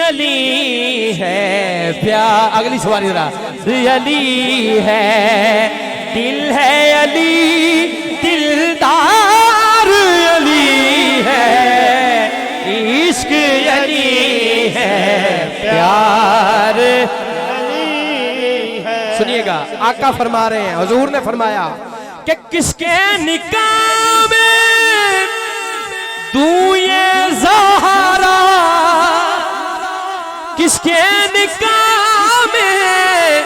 अली है प्यार। अगली सवारी जरा। अली है दिल है अली दिलदार अली है इश्क अली है प्यार अली है। सुनिएगा आका फरमा रहे हैं, हुजूर ने फरमाया कि किसके निकाह में दूं ये ज़हरा, किसके निकाह में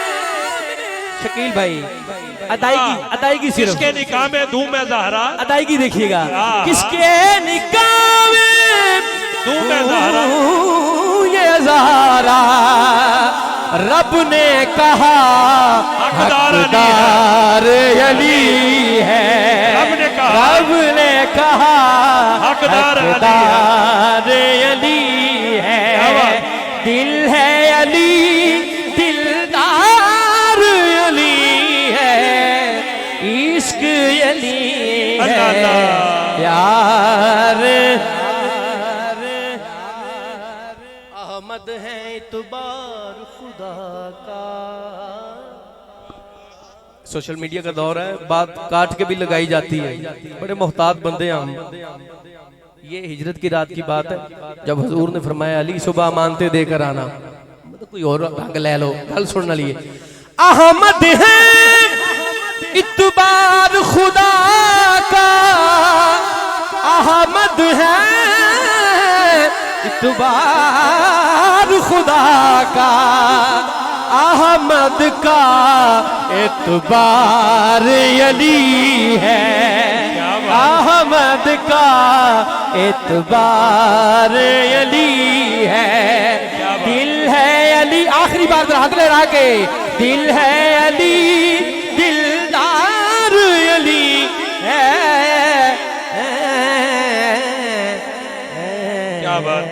शकील भाई अदायगी सिर्फ किसके निकाह में दूं मैं ज़हरा, अदायगी देखिएगा। किसके निकाह में दूं मैं ज़हरा ये ज़हरा रब ने कहा हकदार अली है। रब ने कहा हकदार अली है। दिल है अली दिलदार अली है इश्क अली है प्यार। अहमद है इतबार खुदा का। सोशल मीडिया का दौर है, बात काट के भी लगाई जाती है, बड़े मोहतात बंदे हैं हम। ये हिजरत की रात की बात है जब हुजूर ने फरमाया अली सुबह मानते देकर आना। मतलब कोई और रंग ले लो, गल सुनना लिए। अहमद है इतबार खुदा का, अहमद है इतबार खुदा का, अहमद का एतबार अली है। अहमद का एतबार अली है। दिल है अली, आखिरी बार हाथ ले रहा के दिल है अली दिलदार अली है। क्या बात।